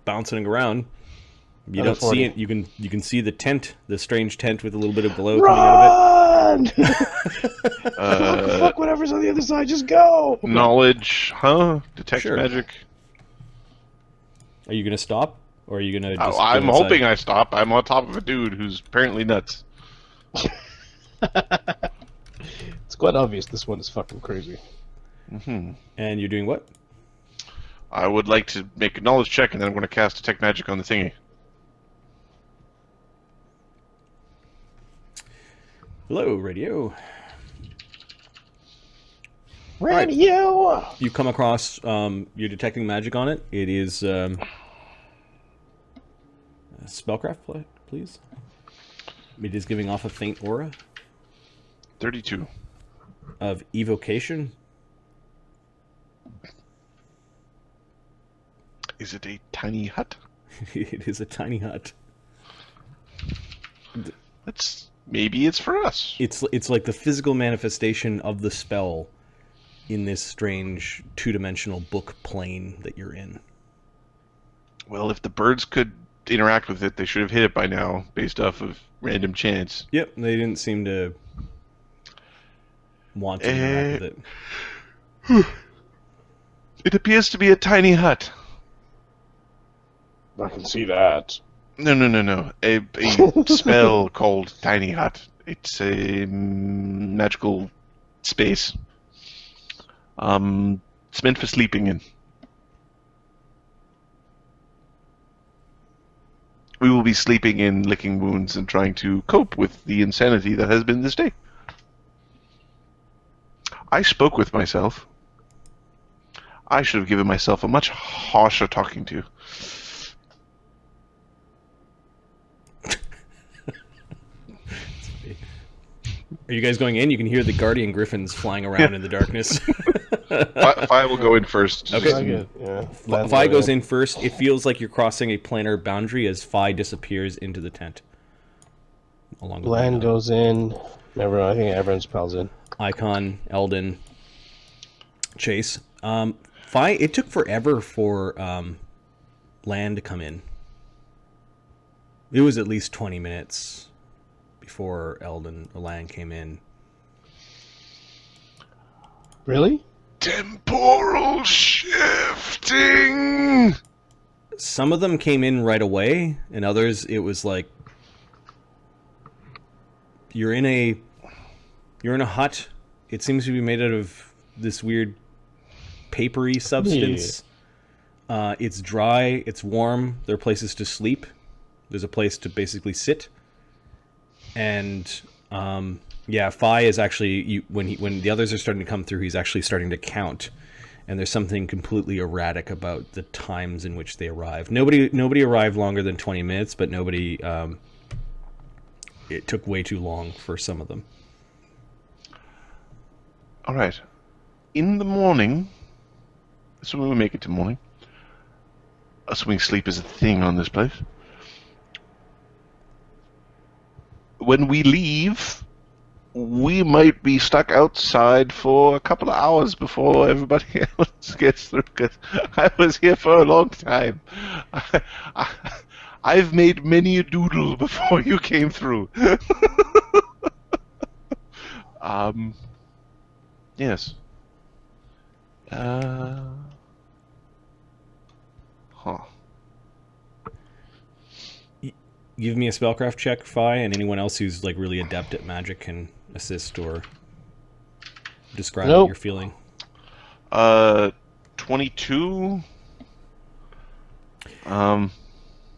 bouncing around. You don't see it. You can see the tent, the strange tent with a little bit of glow Run! coming out of it. Fuck whatever's on the other side, just go! Knowledge, huh? Detect Sure. magic. Are you going to stop? Or are you going to just I'm go inside? hoping I stop. I'm on top of a dude who's apparently nuts. It's quite obvious this one is fucking crazy. Mm-hmm. And you're doing what? I would like to make a knowledge check, and then I'm going to cast Detect Magic on the thingy. Hello, radio. Radio! Right. You come across, you're detecting magic on it. It is, spellcraft, please. It is giving off a faint aura. 32. Of evocation. Is it a tiny hut? It is a tiny hut. Maybe it's for us. It's like the physical manifestation of the spell in this strange two-dimensional book plane that you're in. Well, if the birds could interact with it, they should have hit it by now, based off of random chance. Yep, they didn't seem to want to interact with it. It appears to be a tiny hut. I can see that. No. A spell called Tiny Hut. It's a magical space. It's meant for sleeping in. We will be sleeping in, licking wounds, and trying to cope with the insanity that has been this day. I spoke with myself. I should have given myself a much harsher talking to. Are you guys going in? You can hear the guardian griffins flying around in the darkness. Fi will go in first. Okay. Yeah. Fi goes in first. It feels like you're crossing a planar boundary as Fi disappears into the tent. Along with Lan goes in. I think everyone's pals in. Icon, Eldon, Chase. Fi, it took forever for Lan to come in. It was at least 20 minutes before Eldon or Lan came in. Really? Temporal shifting! Some of them came in right away, and others it was like you're in a hut. It seems to be made out of this weird papery substance. Yeah. It's dry, it's warm, there are places to sleep. There's a place to basically sit. And Fi is actually when the others are starting to come through, he's actually starting to count, and there's something completely erratic about the times in which they arrive. Nobody arrived longer than 20 minutes, but nobody. It took way too long for some of them. All right, in the morning, assuming we make it to morning, assuming sleep is a thing on this place. When we leave, we might be stuck outside for a couple of hours before everybody else gets through, because I was here for a long time. I've made many a doodle before you came through. Yes. Give me a spellcraft check, Fi, and anyone else who's like really adept at magic can assist or describe what you're feeling. 22.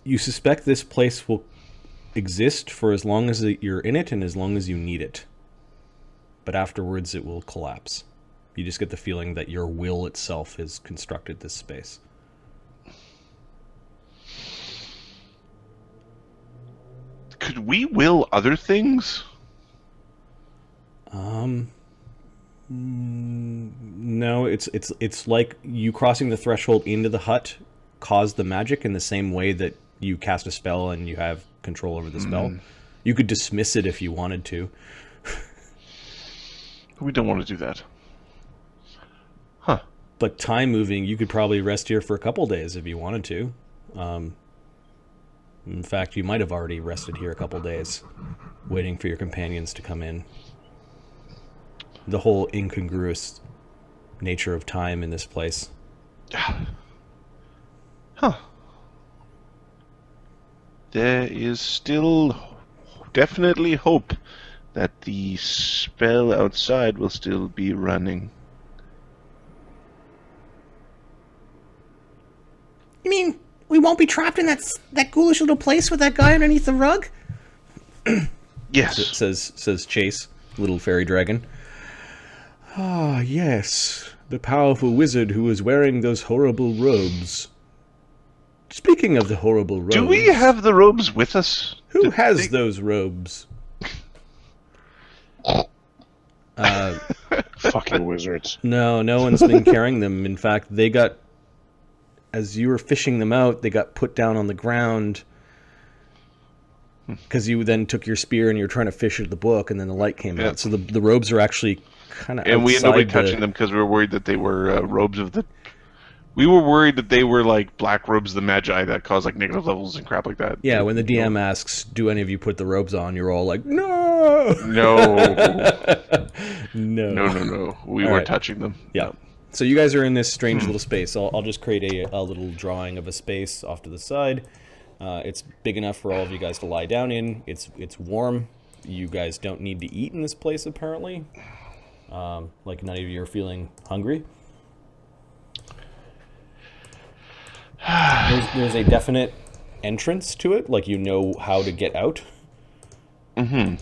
You suspect this place will exist for as long as you're in it and as long as you need it. But afterwards it will collapse. You just get the feeling that your will itself has constructed this space. Could we will other things? No, it's like you crossing the threshold into the hut caused the magic in the same way that you cast a spell and you have control over the spell. You could dismiss it if you wanted to. We don't want to do that. Huh. But time moving, you could probably rest here for a couple days if you wanted to. In fact, you might have already rested here a couple days, waiting for your companions to come in. The whole incongruous nature of time in this place. Huh. There is still definitely hope that the spell outside will still be running. You mean we won't be trapped in that ghoulish little place with that guy underneath the rug? Yes. Says Chase, little fairy dragon. Ah, yes. The powerful wizard who was wearing those horrible robes. Speaking of the horrible robes... Do we have the robes with us? Who has those robes? Fucking wizards. No one's been carrying them. In fact, they got... As you were fishing them out, they got put down on the ground... Because you then took your spear and you were trying to fish at the book, and then the light came out. So the robes are actually kind of outside. And we had nobody touching them because we were worried that they were robes of the... We were worried that they were like black robes of the Magi that cause like negative levels and crap like that. Yeah, when the DM asks, do any of you put the robes on, you're all like, no! No. No. No. We All weren't right. touching them. Yeah. So you guys are in this strange little space. I'll just create a little drawing of a space off to the side. It's big enough for all of you guys to lie down in. It's warm. You guys don't need to eat in this place, apparently. Like none of you are feeling hungry. There's a definite entrance to it, like you know how to get out. Mm-hmm.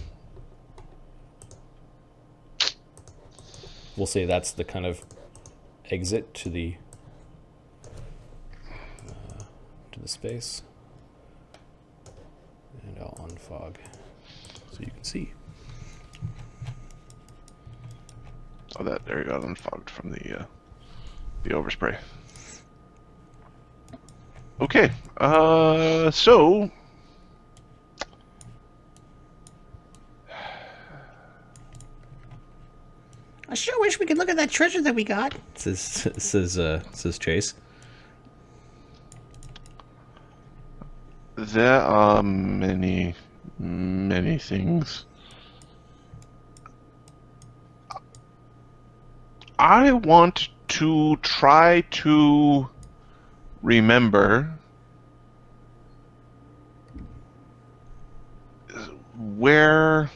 We'll say that's the kind of exit to the space. And I'll unfog so you can see. Oh, there you got unfogged from the overspray. Okay, so... I sure wish we could look at that treasure that we got. Says Chase. There are many things. I want to try to remember where,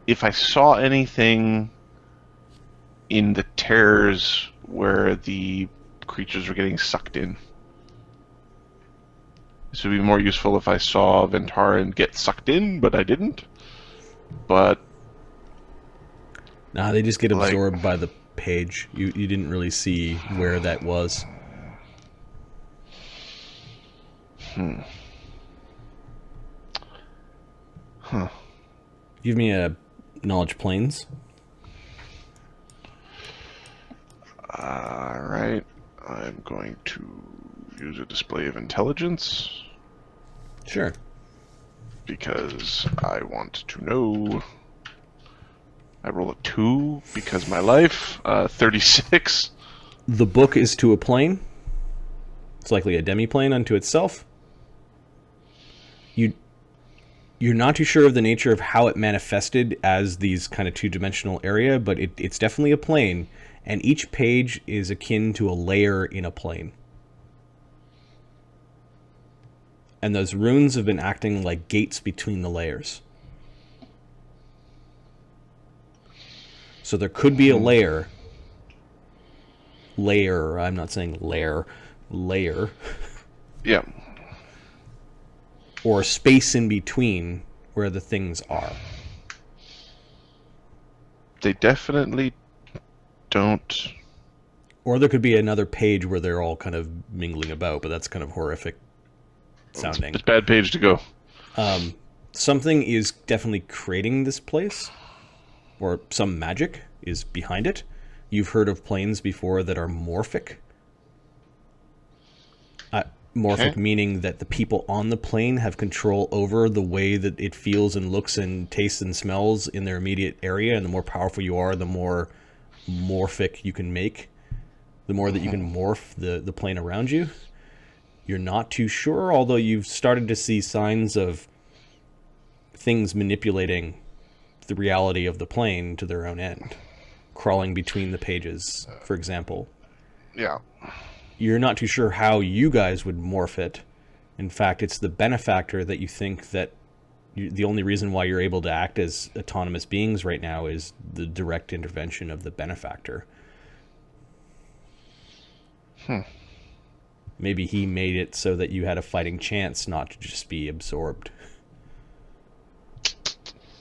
if I saw anything in the terrors where the creatures were getting sucked in. This would be more useful if I saw Ventaran get sucked in, but I didn't. But Nah, they just get absorbed by the page. You didn't really see where that was. Huh. Give me a knowledge planes. Alright. I'm going to use a display of intelligence. Sure. Because I want to know. I roll a 2 because my life. 36. The book is to a plane. It's likely a demi-plane unto itself. You're not too sure of the nature of how it manifested as these kind of two-dimensional area, but it's definitely a plane, and each page is akin to a layer in a plane. And those runes have been acting like gates between the layers. So there could be a layer, I'm not saying layer, Yeah. or a space in between where the things are. They definitely don't. Or there could be another page where they're all kind of mingling about, but that's kind of horrific sounding. It's a bad page to go. Something is definitely creating this place, or some magic is behind it. You've heard of planes before that are morphic. Morphic Okay. meaning that the people on the plane have control over the way that it feels and looks and tastes and smells in their immediate area, and the more powerful you are, the more morphic you can make the more that you can morph the plane around you. You're not too sure, although you've started to see signs of things manipulating the reality of the plane to their own end, crawling between the pages, for example. Yeah. You're not too sure how you guys would morph it. In fact, it's the Benefactor that you think that the only reason why you're able to act as autonomous beings right now is the direct intervention of the Benefactor. Maybe he made it so that you had a fighting chance not to just be absorbed.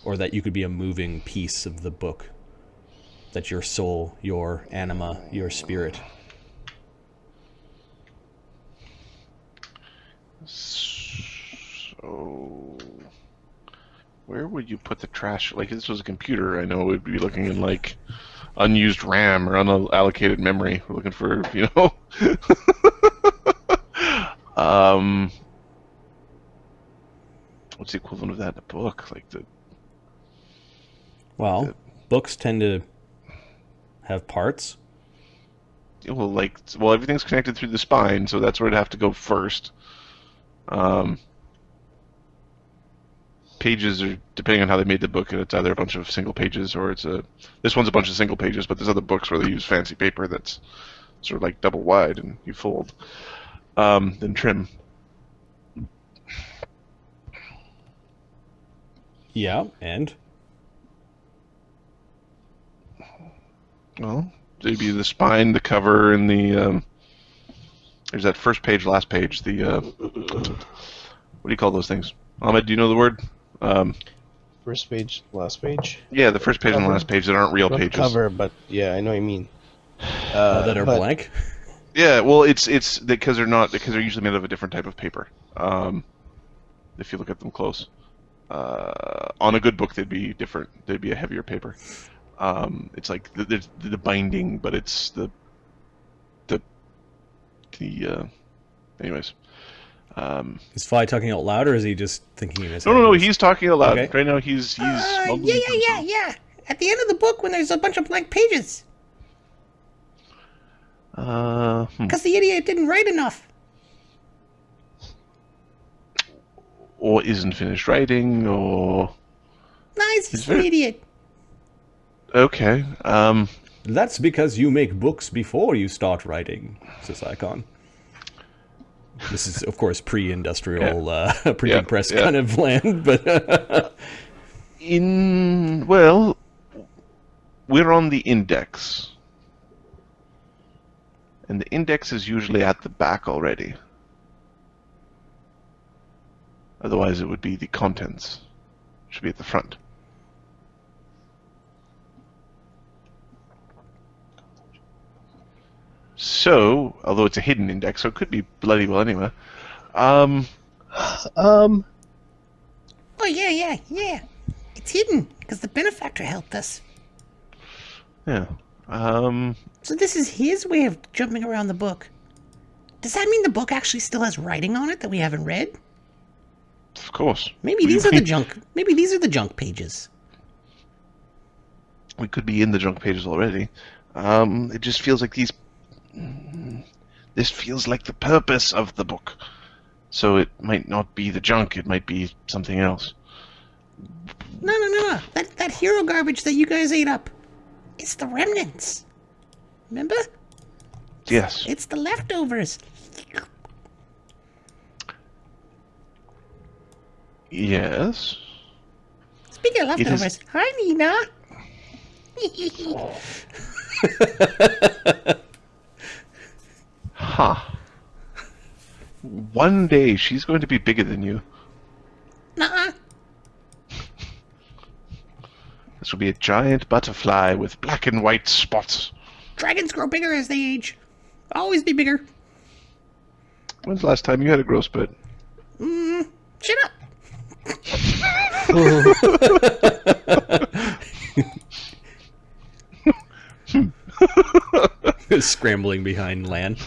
Or that you could be a moving piece of the book. That your soul, your anima, your spirit. So, where would you put the trash? Like, if this was a computer, I know it would be looking in, like, unused RAM or unallocated memory. We're looking for, what's the equivalent of that in a book? Like, books tend to have parts. Well, everything's connected through the spine, so that's where it'd have to go first. Pages are, depending on how they made the book, it's either a bunch of single pages or this one's a bunch of single pages, but there's other books where they use fancy paper that's sort of like double wide and you fold, then trim. Yeah, and? Well, maybe the spine, the cover, and there's that first page, last page, what do you call those things? Ahmed, do you know the word? First page, last page. Yeah, the first page and the last page that aren't real Not pages. cover, but yeah, I know what you mean. That are blank? Yeah, well, it's because they're usually made of a different type of paper. If you look at them close, on a good book they'd be different. They'd be a heavier paper. It's like the binding, but it's the anyways. Is Fly talking out loud, or is he just thinking in his head? No, he's talking out loud. Okay. Right now he's mumbling to himself. Yeah. At the end of the book when there's a bunch of blank pages. Because the idiot didn't write enough. Or isn't finished writing, or... No, he's just an idiot. Okay, That's because you make books before you start writing, says Icon. This is, of course, pre-industrial printing press kind of land, but... we're on the index. And the index is usually at the back already. Otherwise it would be the contents. It should be at the front. So, although it's a hidden index, so it could be bloody well anywhere. Oh, yeah. It's hidden, because the Benefactor helped us. Yeah. So this is his way of jumping around the book. Does that mean the book actually still has writing on it that we haven't read? Of course. Maybe these are the junk. Maybe these are the junk pages. We could be in the junk pages already. It just feels like this feels like the purpose of the book. So it might not be the junk, it might be something else. No. That hero garbage that you guys ate up. It's the remnants. Remember? Yes. It's the leftovers. Yes. Speaking of leftovers, hi, Nina. One day she's going to be bigger than you. Nuh-uh. This will be a giant butterfly with black and white spots. Dragons grow bigger as they age. Always be bigger. When's the last time you had a growth spurt? Shut up. Scrambling behind Lan.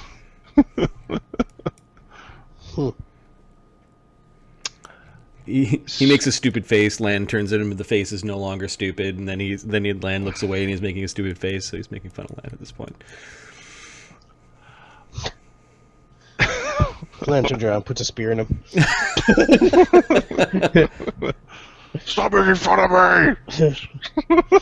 He makes a stupid face. Lan turns at him, but the face is no longer stupid. And then Lan looks away, and he's making a stupid face. So he's making fun of Lan at this point. Glenn turns around, puts a spear in him. Stop making fun of me!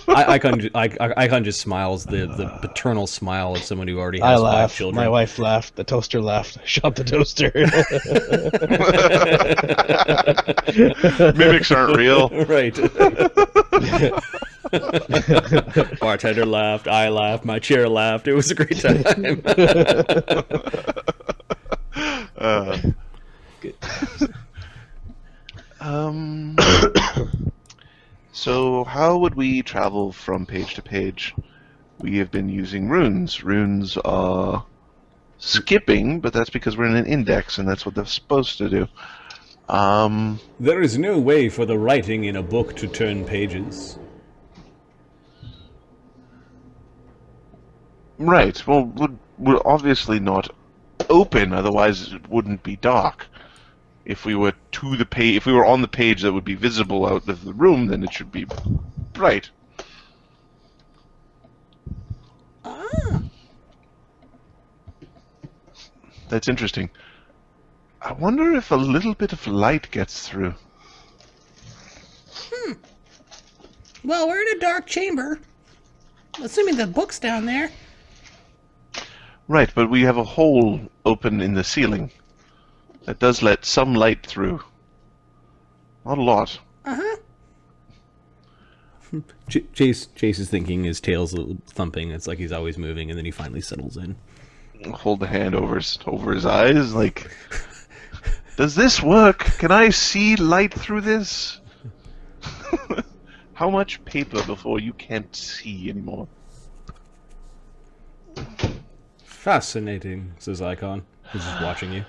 Icon just smiles, the paternal smile of someone who already I has 5 laugh. children. My wife laughed. The toaster laughed. Shot the toaster. Mimics aren't real. Right. Bartender laughed. I laughed. My chair laughed. It was a great time. So how would we travel from page to page? We have been using runes. Runes are skipping, but that's because we're in an index, and that's what they're supposed to do. There is no way for the writing in a book to turn pages. Right. Well, we're obviously not open, otherwise it wouldn't be dark. If we were to the page, if we were on the page that would be visible out of the room, then it should be bright. Ah. That's interesting. I wonder if a little bit of light gets through. Well, we're in a dark chamber. Assuming the book's down there. Right, but we have a hole open in the ceiling that does let some light through. Not a lot. Uh-huh. Chase is thinking, his tail's thumping. It's like he's always moving, and then he finally settles in. Hold the hand over his eyes, like, does this work? Can I see light through this? How much paper before you can't see anymore? Fascinating, says Icon. He's just watching you.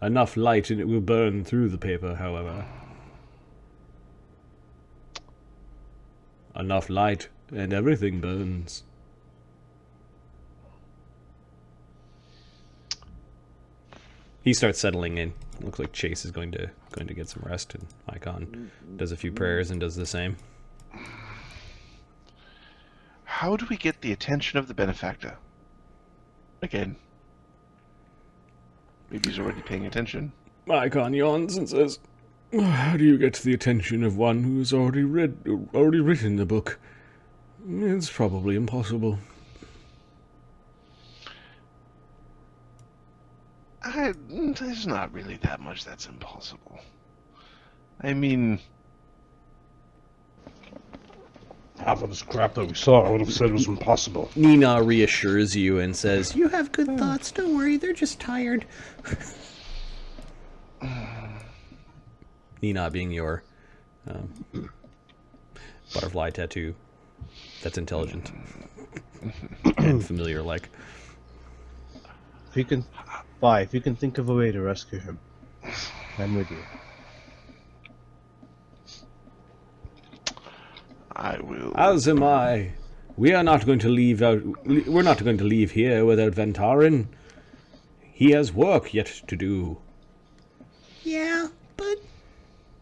Enough light and it will burn through the paper, however. Enough light and everything burns. He starts settling in. Looks like Chase is going to get some rest, and Icon does a few prayers and does the same. How do we get the attention of the Benefactor? Again. Maybe he's already paying attention. Icon yawns and says, "How do you get the attention of one who's already written the book? It's probably impossible." There's not really that much that's impossible. I mean... Half of this crap that we saw, I would have said was impossible. Nina reassures you and says, You have good thoughts. Don't worry. They're just tired. Nina being your butterfly tattoo that's intelligent and familiar-like. If you can think of a way to rescue him, I'm with you. I will... As am I. We're not going to leave here without Ventarin. He has work yet to do. Yeah, but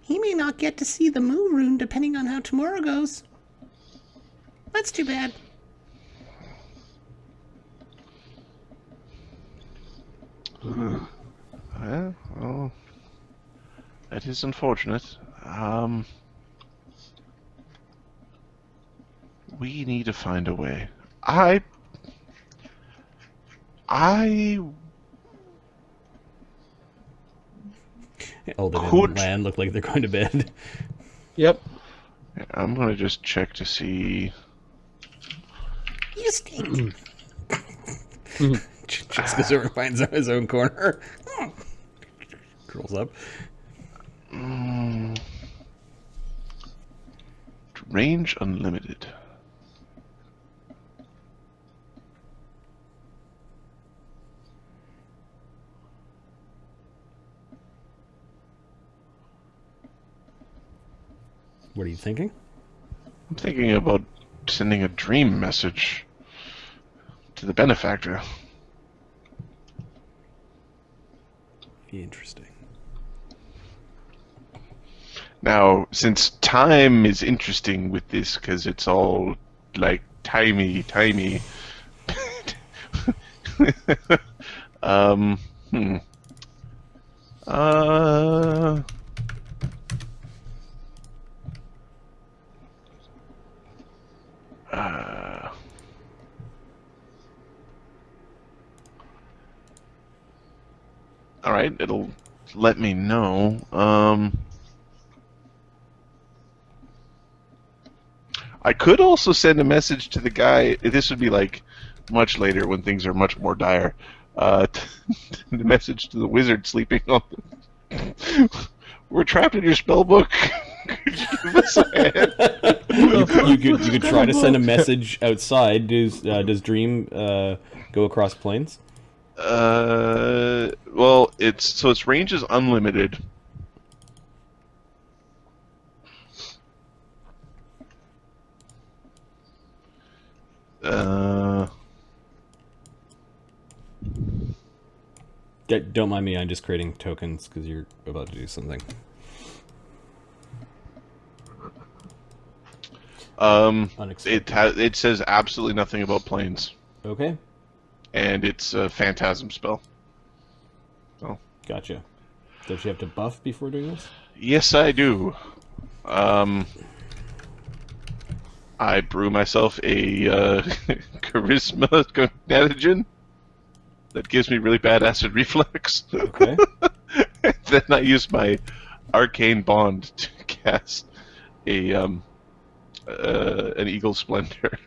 he may not get to see the moon rune depending on how tomorrow goes. That's too bad. Well, that is unfortunate. We need to find a way. Alden Could- and Lan look like they're going to bed. Yep. I'm gonna just check to see... You stink. Just goes over and finds out his own corner. Curls up. Range unlimited. What are you thinking? I'm thinking about sending a dream message to the Benefactor. Interesting. Now, since time is interesting with this, because it's all, like, timey, Hmm. Uh, uh, all right, it'll let me know. I could also send a message to the guy. This would be like much later when things are much more dire. The message to the wizard sleeping on. We're trapped in your spell book. Could you give us a hand? You could try to send a message outside. Does Dream go across planes? Well, its range is unlimited. Uh, Don't mind me. I'm just creating tokens because you're about to do something. Unexpected. it says absolutely nothing about planes, Okay, and it's a phantasm spell. Oh, gotcha. Don't you have to buff before doing this? yes, I do. I brew myself a charisma gonadinogen that gives me really bad acid reflux. Okay. Then I use my arcane bond to cast an eagle splendor.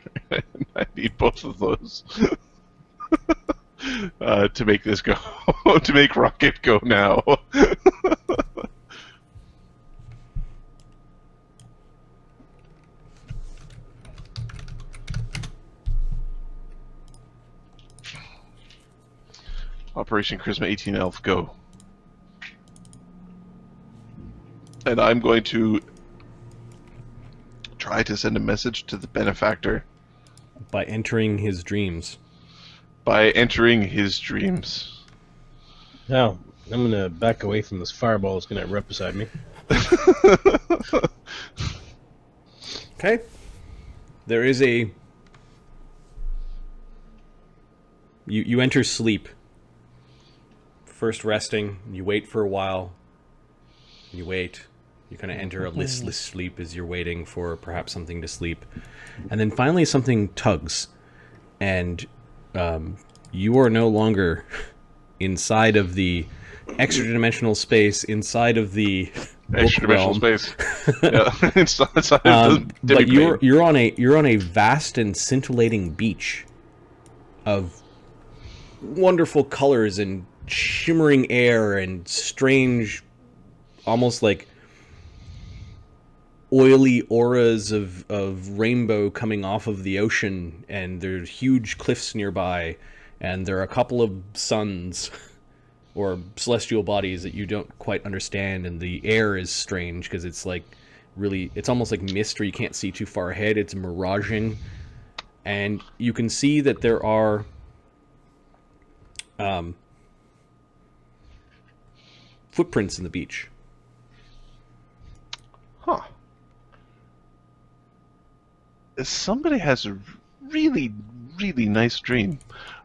I need both of those to make this go. To make Rocket go now. Operation Charisma 18 Elf, go. And I'm going to try to send a message to the Benefactor By entering his dreams. by entering his dreams. Now, I'm gonna back away from this fireball that's gonna erupt beside me. Okay. There is a... You enter sleep. First resting, you wait for a while. You wait. You kind of enter a listless sleep as you're waiting for perhaps something to sleep. And then finally something tugs. And you are no longer inside of the extra-dimensional space, inside of the Extra-dimensional space. Yeah, it's inside of the but demi-plane. you're on a vast and scintillating beach of wonderful colors and shimmering air and strange, almost like oily auras of rainbow coming off of the ocean, and there's huge cliffs nearby, and there are a couple of suns or celestial bodies that you don't quite understand, and the air is strange because it's like really, it's almost like mist where you can't see too far ahead. It's miraging, and you can see that there are footprints in the beach. Huh. Somebody has a really, really nice dream.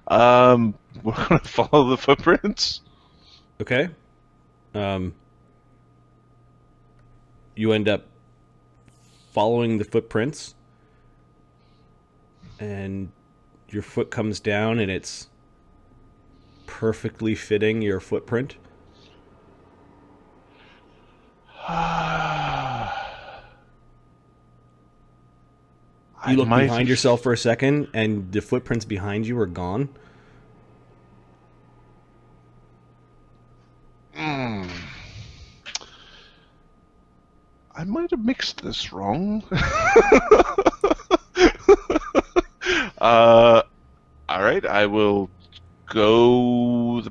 We're gonna follow the footprints. Okay. You end up following the footprints, and your foot comes down, and it's perfectly fitting your footprint. You look behind yourself for a second, and the footprints behind you are gone. I might have mixed this wrong. All right, I will go.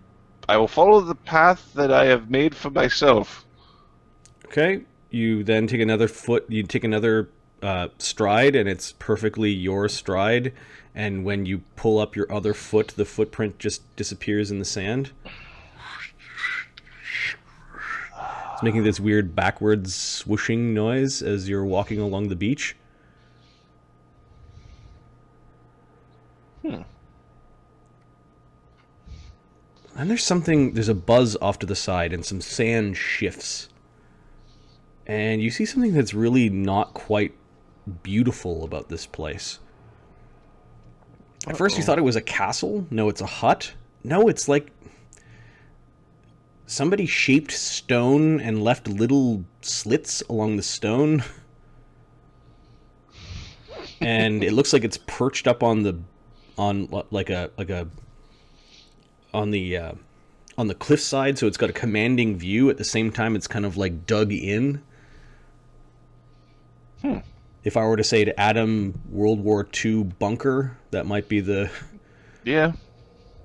I will follow the path that I have made for myself. Okay. You then take another foot. You take another stride, and it's perfectly your stride. And when you pull up your other foot, the footprint just disappears in the sand. It's making this weird backwards swooshing noise as you're walking along the beach. And there's a buzz off to the side and some sand shifts. And you see something that's really not quite beautiful about this place. At first you thought it was a castle. No, it's a hut. No, it's like somebody shaped stone and left little slits along the stone. And it looks like it's perched up on the cliffside, so it's got a commanding view. At the same time, it's kind of like dug in. If I were to say to Adam, World War II bunker, that might be the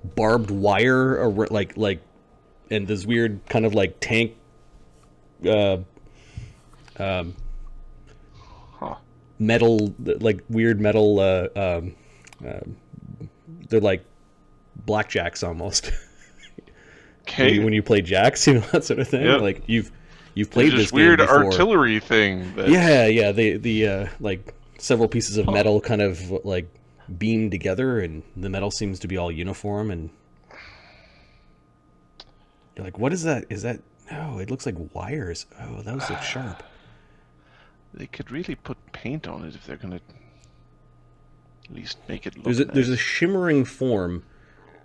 barbed wire, or and this weird kind of like tank, metal, like weird metal. They're like blackjacks almost. Okay. When you play jacks, you know, that sort of thing. Yep. Like you've played this weird game before. artillery thing. That's... Yeah. The like several pieces of metal kind of like beamed together, and the metal seems to be all uniform. And you're like, what is that? Is that? Oh, it looks like wires. Oh, those look sharp. They could really put paint on it if they're gonna at least make it look There's a nice. shimmering form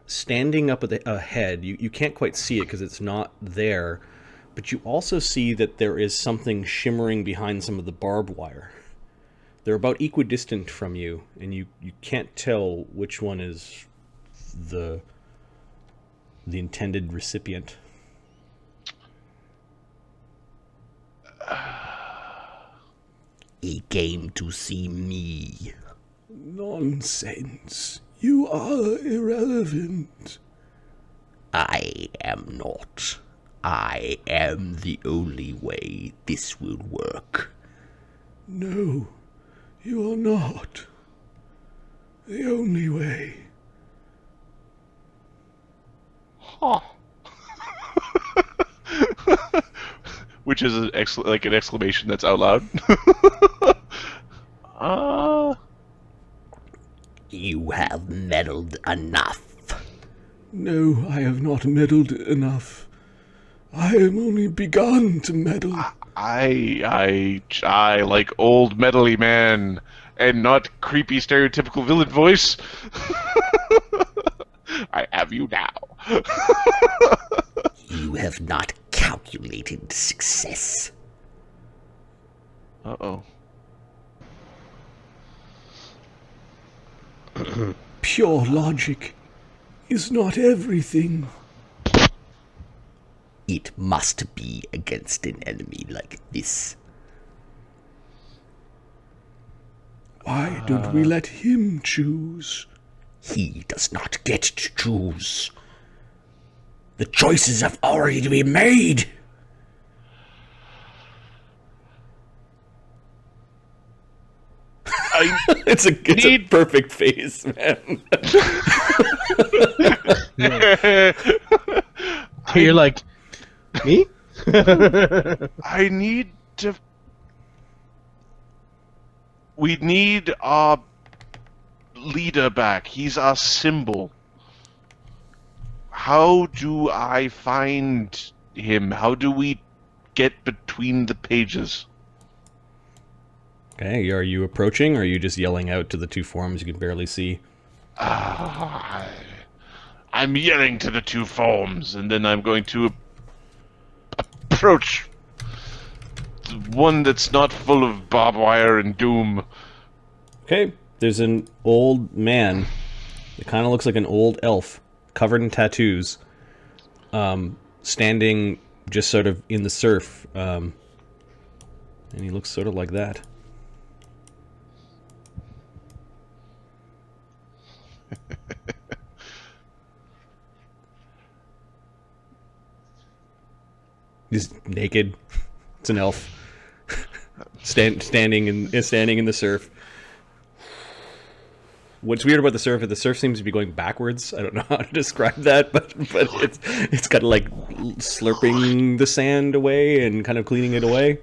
standing up at a head. You can't quite see it because it's not there, but you also see that there is something shimmering behind some of the barbed wire. They're about equidistant from you, and you can't tell which one is the intended recipient. He came to see me. Nonsense. You are irrelevant. I am not. I am the only way this will work. No, you are not. The only way. Huh. Which is an exclamation that's out loud. You have meddled enough. No, I have not meddled enough. I have only begun to meddle. I like old metal-y man and not creepy stereotypical villain voice. I have you now. You have not calculated success. Uh-oh. Pure logic is not everything. It must be against an enemy like this. Why don't we let him choose? He does not get to choose. The choices have already been made. It's a perfect face, man. You're like, me? I need to... We need our leader back. He's our symbol. How do I find him? How do we get between the pages? Okay, are you approaching, or are you just yelling out to the two forms you can barely see? I'm yelling to the two forms, and then I'm going to approach the one that's not full of barbed wire and doom. Okay, there's an old man. It kind of looks like an old elf, covered in tattoos, standing just sort of in the surf, and he looks sort of like that. He's naked. It's an elf. Standing in the surf. What's weird about the surf seems to be going backwards. I don't know how to describe that, but it's kind of like slurping the sand away and kind of cleaning it away.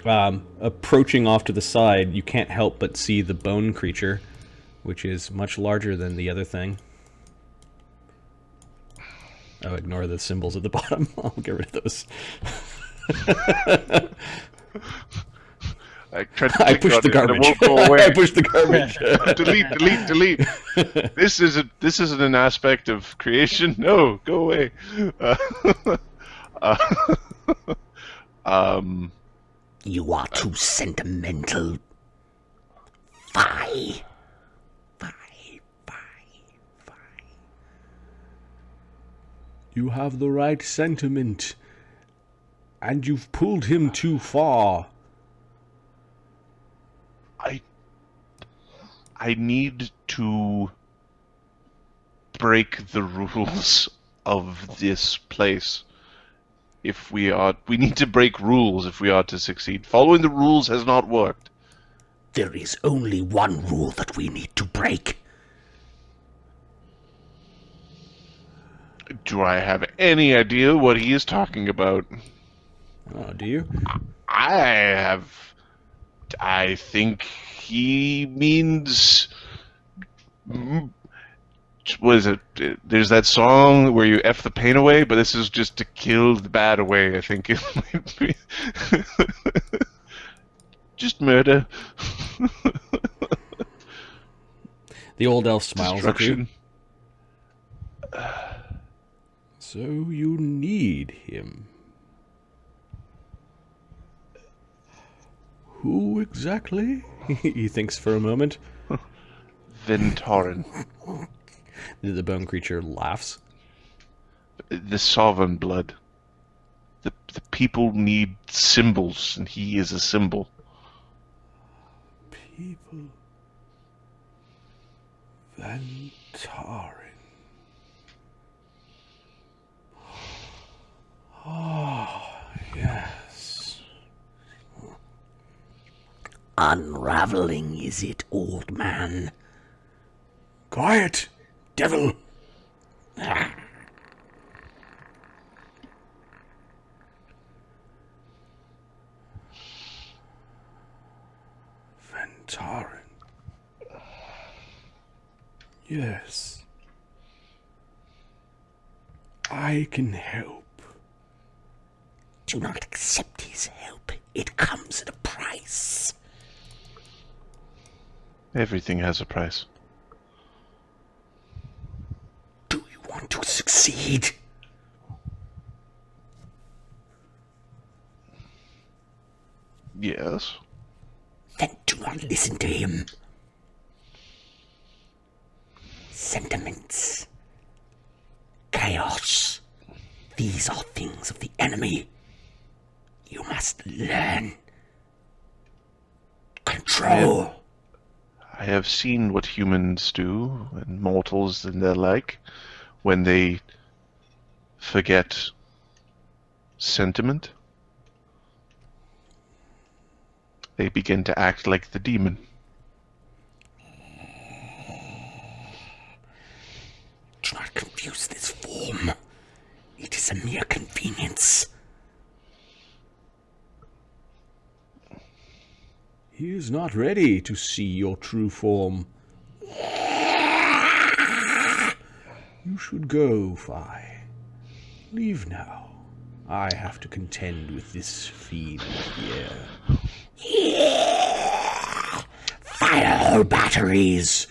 Approaching off to the side, you can't help but see the bone creature, which is much larger than the other thing. Oh, ignore the symbols at the bottom. I'll get rid of those. I tried to I click pushed on the it, and it garbage. won't go away. I pushed the garbage. delete. This isn't an aspect of creation. No, go away. Uh, You are too sentimental. Fie. You have the right sentiment, and you've pulled him too far. I need to break the rules of this place. We need to break rules if we are to succeed. Following the rules has not worked. There is only one rule that we need to break. Do I have any idea what he is talking about? Oh, do you? I think he means. What is it? There's that song where you F the pain away, but this is just to kill the bad away, I think. It might be. Just murder. The old elf smiles at you. Destruction. So you need him. Who exactly? He thinks for a moment. Ventorin. The bone creature laughs. The sovereign blood. The people need symbols, and he is a symbol. People. Ventorin. Oh, yes. Unraveling, is it, old man? Quiet, devil. Ventorin. Yes. I can help. Do not accept his help. It comes at a price. Everything has a price. Do you want to succeed? Yes. Then do not listen to him. Sentiments. Chaos. These are things of the enemy. You must learn. Control. I have seen what humans do, and mortals and their like, when they forget sentiment. They begin to act like the demon. Do not confuse this form. It is a mere convenience. He is not ready to see your true form. You should go, Fi. Leave now. I have to contend with this fiend here. Fire her batteries.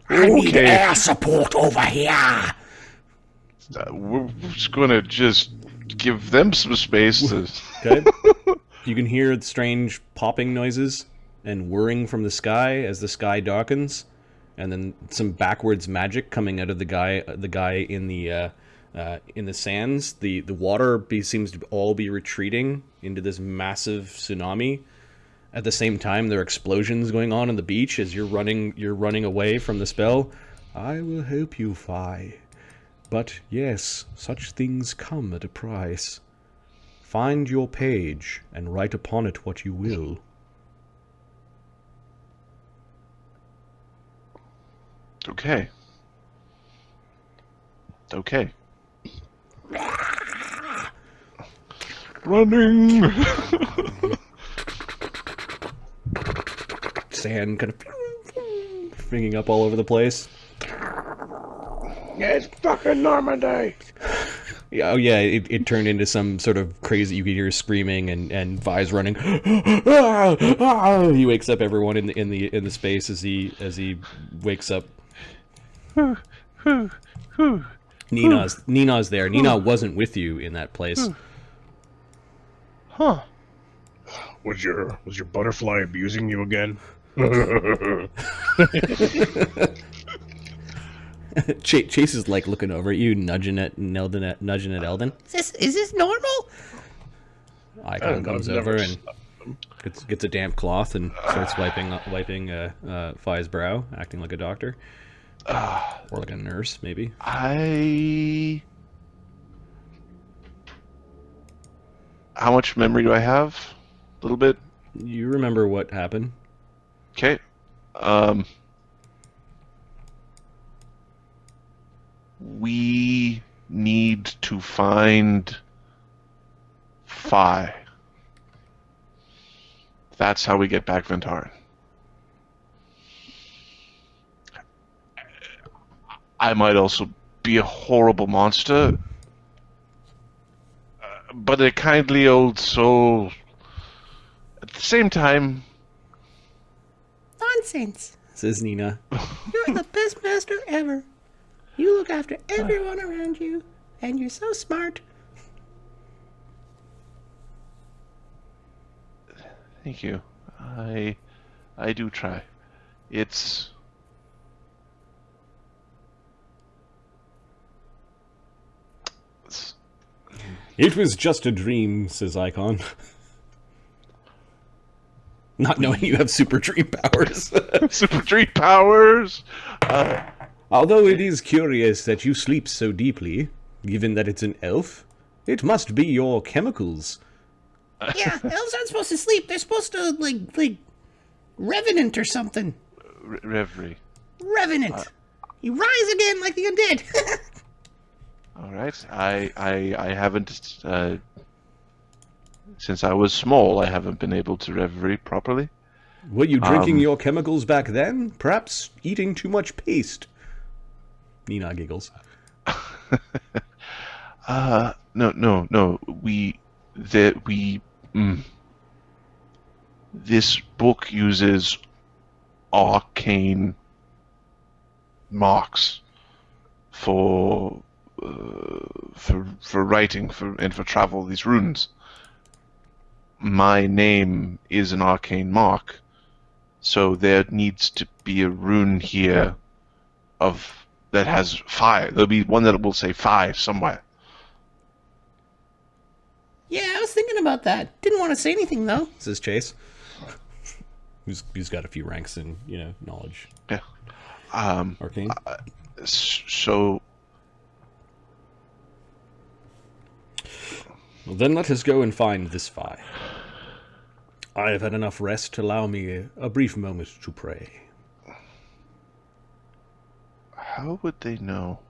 I need Okay. air support over here. We're just gonna just give them some space to... Okay? You can hear strange popping noises and whirring from the sky as the sky darkens, and then some backwards magic coming out of the guy in the sands. The water seems to all be retreating into this massive tsunami. At the same time, there are explosions going on the beach as you're running away from the spell. I will help you, Fi. But yes, such things come at a price. Find your page and write upon it what you will. Okay. Okay. Running! Sand kind of flinging up all over the place. It's fucking Normandy! Yeah, oh yeah, it turned into some sort of crazy. You could hear screaming and Vi's running. He wakes up everyone in the space as he wakes up. Nina's there. Nina wasn't with you in that place. Huh. Was your butterfly abusing you again? Chase is like looking over at you, nudging at Eldon. Is this normal? Icon comes over and gets a damp cloth and starts wiping Fi's brow, acting like a doctor. Or like a nurse, maybe. How much memory do I have? A little bit. You remember what happened? Okay. We need to find Fi. That's how we get back Ventaren. I might also be a horrible monster, but a kindly old soul. At the same time, Nonsense. Says Nina. You're the best master ever. You look after everyone around you, and you're so smart. thank you. I do try. It's It was just a dream, says Icon. Not knowing you have super dream powers. super dream powers. Although it is curious that you sleep so deeply, given that it's an elf, it must be your chemicals. Yeah, elves aren't supposed to sleep. They're supposed to, like revenant or something. Reverie. Revenant. You rise again like the undead. All right. I haven't since I was small. I haven't been able to reverie properly. Were you drinking your chemicals back then? Perhaps eating too much paste? Nina giggles. No. This book uses arcane marks for writing and for travel. These runes. My name is an arcane mark, so there needs to be a rune here that has fire. There'll be one that will say fire somewhere. Yeah, I was thinking about that. Didn't want to say anything, though. Says Chase. Who's got a few ranks in, knowledge. Yeah. Arcane. So Well, then let us go and find this Fi. I have had enough rest to allow me a brief moment to pray. how would they know?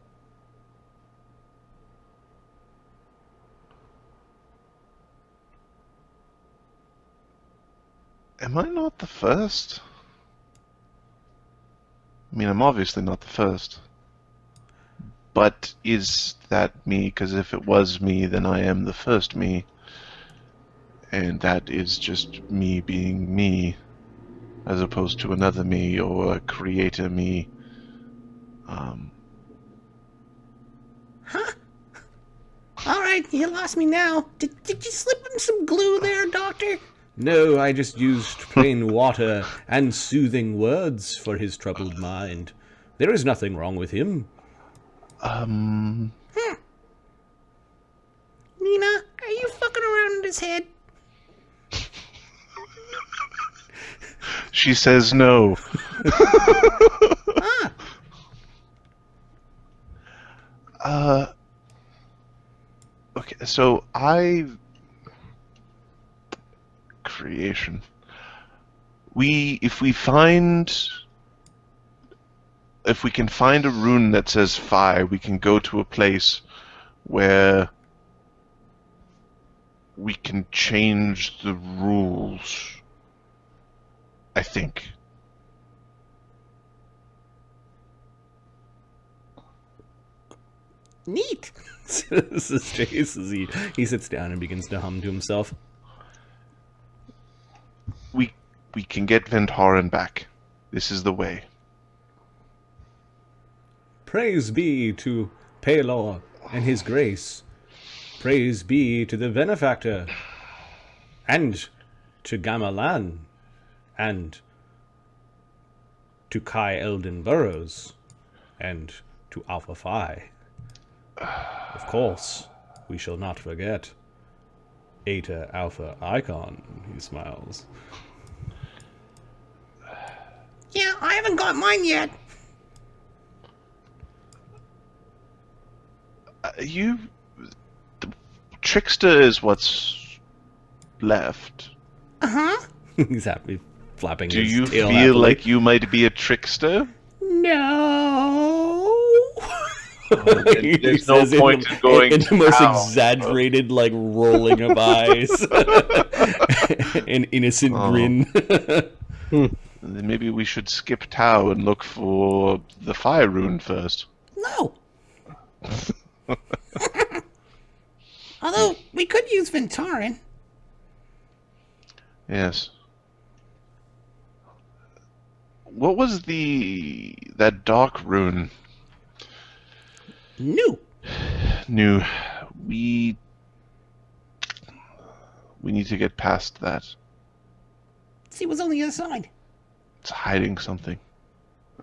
Am I not the first? I mean, I'm obviously not the first. But is that me? Because if it was me, then I am the first me. And that is just me being me, as opposed to another me or a creator me. Huh? All right, you lost me now. Did you slip him some glue there, Doctor? No, I just used plain water and soothing words for his troubled mind. There is nothing wrong with him. Nina, are you fucking around in his head? She says no. Ah, Okay, so creation. If we can find a rune that says fire, we can go to a place where we can change the rules. I think. Neat. This is Chase as he sits down and begins to hum to himself. We can get Ventorin back. This is the way. Praise be to Pelor and his grace. Praise be to the Benefactor. And to Gamalan. And to Kai Elden Burrows. And to Alpha Phi. Of course, we shall not forget Eta Alpha Icon, he smiles. Yeah, I haven't got mine yet. The Trickster is what's left. Uh-huh. He's happy, flapping Do his you tail feel happily. like you might be a trickster? No. He There's no says point in going in the most down. exaggerated, like, rolling of eyes. An innocent grin. Then maybe we should skip Tau and look for the fire rune first. No. Although, we could use Ventorin. Yes. What was that dark rune? New. New. We need to get past that. See what's on the other side. It's hiding something.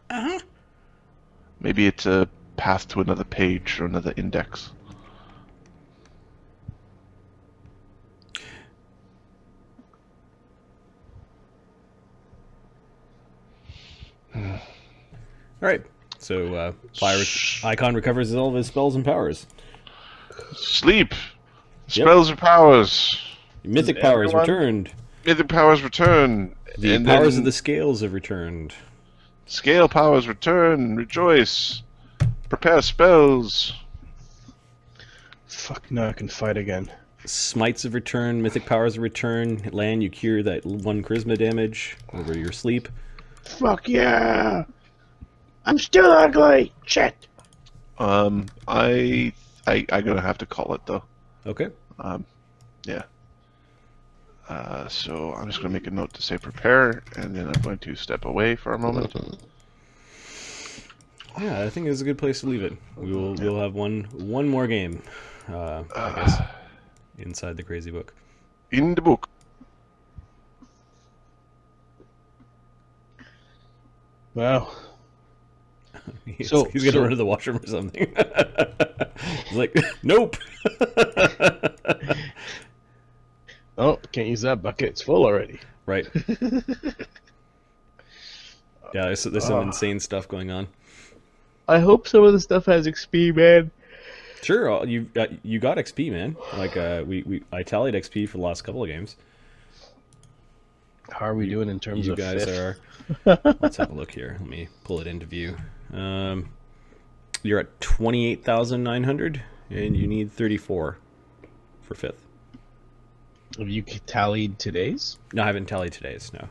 Uh-huh. Maybe it's a path to another page or another index. Alright, so Icon recovers all of his spells and powers. Sleep! Spells or powers! Mythic powers everyone- returned. Mythic powers return! The And powers then of the scales have returned. Scale powers return! Rejoice! Prepare spells! Fuck, now I can fight again. Smites have returned, mythic powers have returned. Land, you cure that 1 charisma damage over your sleep. Fuck yeah! I'm still ugly! Shit! I gonna have to call it though. Okay. Yeah. So I'm just gonna make a note to say prepare, and then I'm going to step away for a moment. Yeah, I think it's a good place to leave it. We'll have one more game, I guess, inside the crazy book. In the book. Well, He's So- gonna so- run to the washroom or something. He's like, nope. oh, can't use that bucket. It's full already. Right. Yeah, there's some insane stuff going on. I hope some of the stuff has XP, man. Sure, you got XP, man. Like I tallied XP for the last couple of games. How are we doing in terms You of guys fifth? are. Let's have a look here. Let me pull it into view. You're at 28,900, and you need 34 for 5th. Have you tallied today's? No, I haven't tallied today's. No.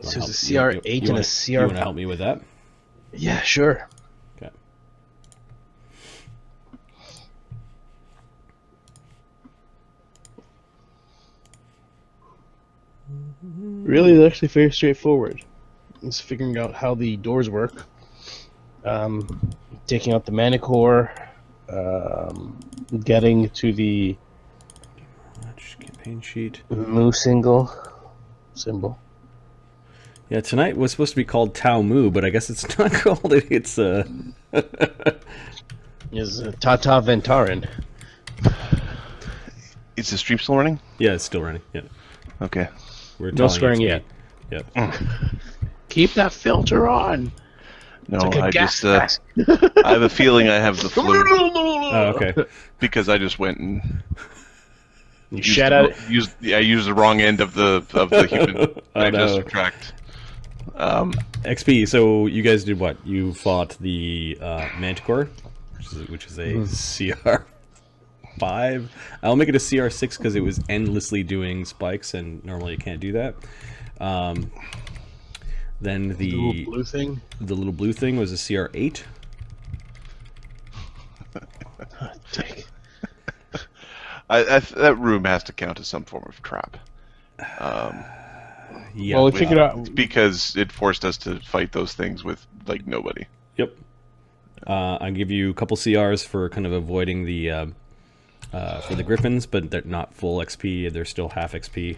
So there's a CR8 and a CR. You want to help me with that? Yeah, sure. Okay. Really, it's actually very straightforward. It's figuring out how the doors work. Taking out the mana core, getting to the Watch campaign sheet. Moo symbol. Yeah, tonight was supposed to be called Tau Mu, but I guess it's not called it. It's Is Tata Ventarin. Is the stream still running? yeah, it's still running. Yeah, Okay. we're No telling swearing XP. yet. Yep. Keep that filter on. No, It's like a I gas just mask. I have a feeling I have the flu Oh, okay. because I just went and You used shat the- at it. I used the wrong end of the human Oh, no. tract. XP. So you guys did what? You fought the Manticore, which is a CR 5. I'll make it a CR 6 because it was endlessly doing spikes, and normally it can't do that. Then The little blue thing. the little blue thing was a CR 8. that room has to count as some form of trap. Yeah. Well, we figured out. It's because it forced us to fight those things with like nobody. Yep. I give you a couple CRs for kind of avoiding the for the Griffins, but they're not full XP. They're still half XP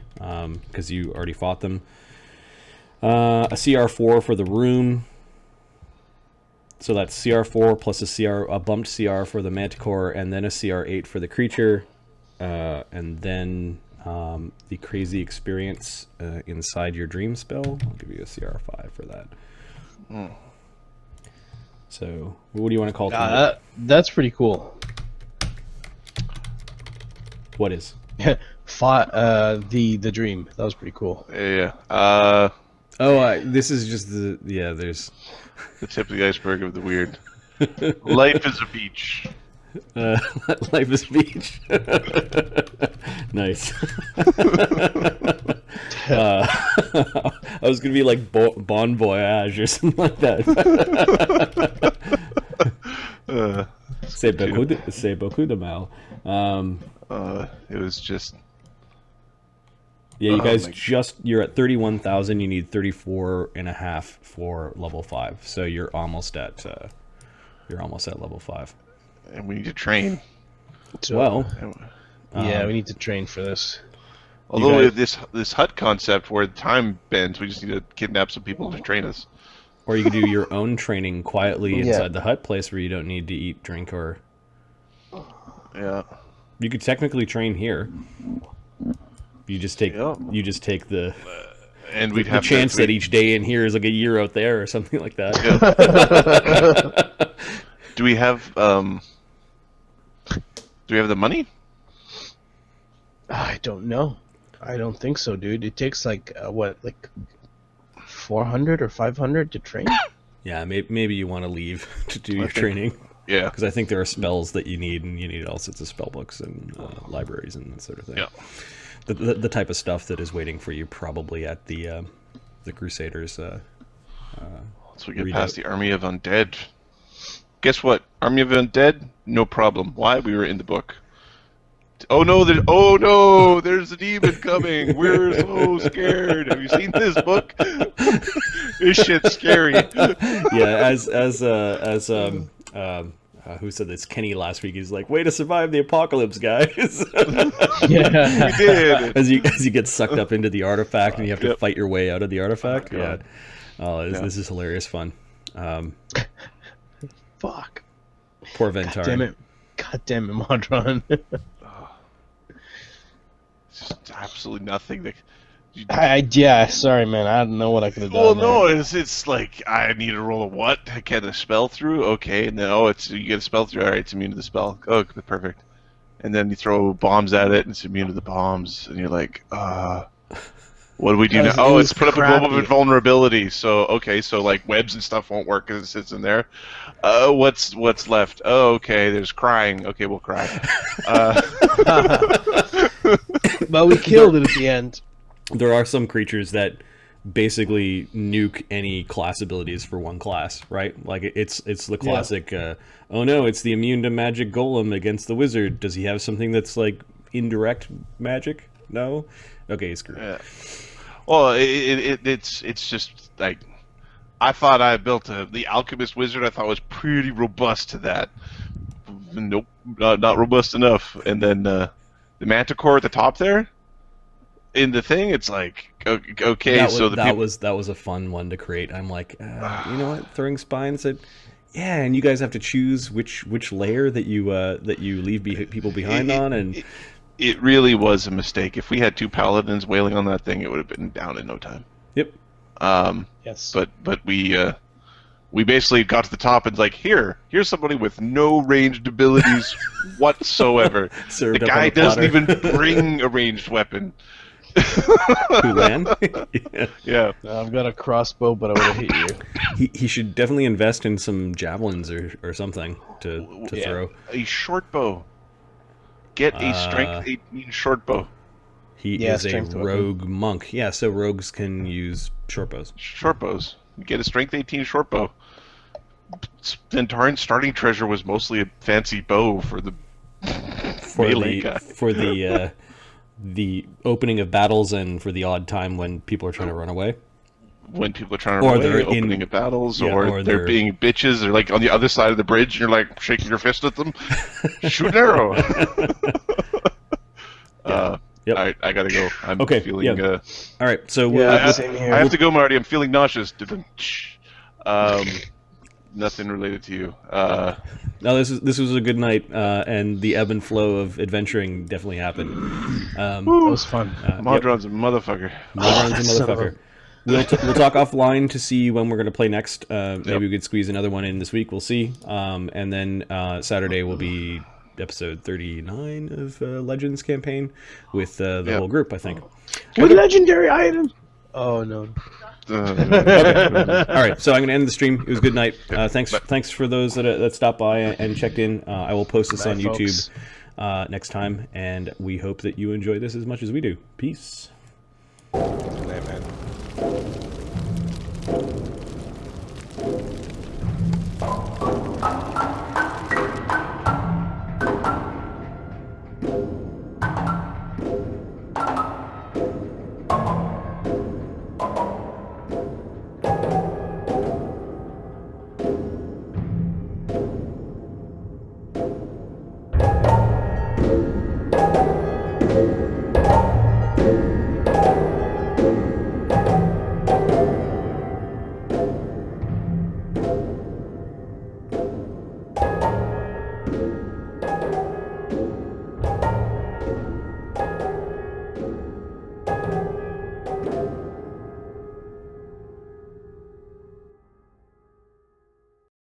because you already fought them. A CR4 for the room. So that's CR4 plus a bumped CR for the Manticore, and then a CR8 for the creature, and then the crazy experience inside your dream spell. I'll give you a CR5 for that. So, what do you want to call it? That's pretty cool. What is? The dream. That was pretty cool. Yeah. This is just there's The tip of the iceberg of the weird. Life is a beach. life is beach. Nice. I was gonna be like Bon Voyage or something like that. C'est beaucoup de mal. It was just. Yeah, you guys you're at 31,000. You need 34.5 for level 5. So you're almost at level 5. And we need to train. Well, yeah, we need to train for this. Although with this hut concept where time bends, we just need to kidnap some people to train us. or you could do your own training quietly inside the hut place where you don't need to eat, drink, or. Yeah. You could technically train here. You just take the and we'd the have chance that each day in here is like a year out there or something like that. Yeah. Do we have the money? I don't know. I don't think so, dude. It takes like 400 or 500 to train. Yeah, maybe you want to leave to do your training. Yeah, because I think there are spells that you need, and you need all sorts of spell books and libraries and that sort of thing. Yeah. The type of stuff that is waiting for you probably at the Crusaders. So we get past the Army of Undead. Guess what? Army of Undead, no problem. Why? We were in the book. Oh no! There's a demon coming. We're so scared. Have you seen this book? This shit's scary. Yeah, who said this? Kenny last week. He's like, "Way to survive the apocalypse, guys!" Yeah, we did. As you get sucked up into the artifact and you have to fight your way out of the artifact. Yeah. Oh, this is hilarious fun. Fuck. Poor Ventar. God damn it, Modron. It's just absolutely nothing. Sorry, man. I don't know what I could have done. Well, no, it's like I need to roll a what? I get a spell through. Okay, and then you get a spell through. All right, it's immune to the spell. Oh, perfect. And then you throw bombs at it, and it's immune to the bombs. And you're like, what do we do now? Oh, it's put up a global of invulnerability. So like webs and stuff won't work because it sits in there. What's left? Oh, okay. There's crying. Okay, we'll cry. But we killed it at the end. There are some creatures that basically nuke any class abilities for one class, right? Like it's the classic. Oh no, it's the immune to magic golem against the wizard. Does he have something that's like indirect magic? No. Okay, screw. Yeah. Well, it's just like I thought I built the alchemist wizard. I thought was pretty robust to that. Nope, not robust enough. And then the manticore at the top there. In the thing, it's like okay. That was a fun one to create. I'm like, you know what? Throwing Spine said, yeah, and you guys have to choose which layer that you leave people behind on, and it really was a mistake. If we had two paladins wailing on that thing, it would have been down in no time. Yep. Yes. But we basically got to the top and it's like, here's somebody with no ranged abilities whatsoever. The guy doesn't even bring a ranged weapon. Hulan? Yeah. I've got a crossbow, but I would have hit you. He should definitely invest in some javelins or something to throw. A short bow. Get a strength 18 short bow. He is a rogue monk. Yeah, so rogues can use short bows. Short bows. Get a strength 18 short bow. Centaur's starting treasure was mostly a fancy bow for the melee guy. for the opening of battles and for the odd time when people are trying to run away. When people are trying to Or run away, they're opening in- of battles, yeah, or or they're they're- being bitches, they're like on the other side of the bridge, and you're like shaking your fist at them. Shoot an arrow. Yep. All right, I gotta go. I'm Okay, feeling. yeah. All right, so Yeah, we'll, same here. I have to go, Marty. I'm feeling nauseous. Nothing related to you. no, this was a good night, and the ebb and flow of adventuring definitely happened. That was fun. Modron's a motherfucker. Modron's a Son of motherfucker. We'll talk offline to see when we're going to play next. Maybe we could squeeze another one in this week. We'll see. And then Saturday will be episode 39 of Legends campaign with the whole group, I think. With legendary items. Oh no. All right, so I'm going to end the stream. It was a good night. Thanks for those that stopped by and checked in. I will post this on YouTube next time, and we hope that you enjoy this as much as we do. Peace.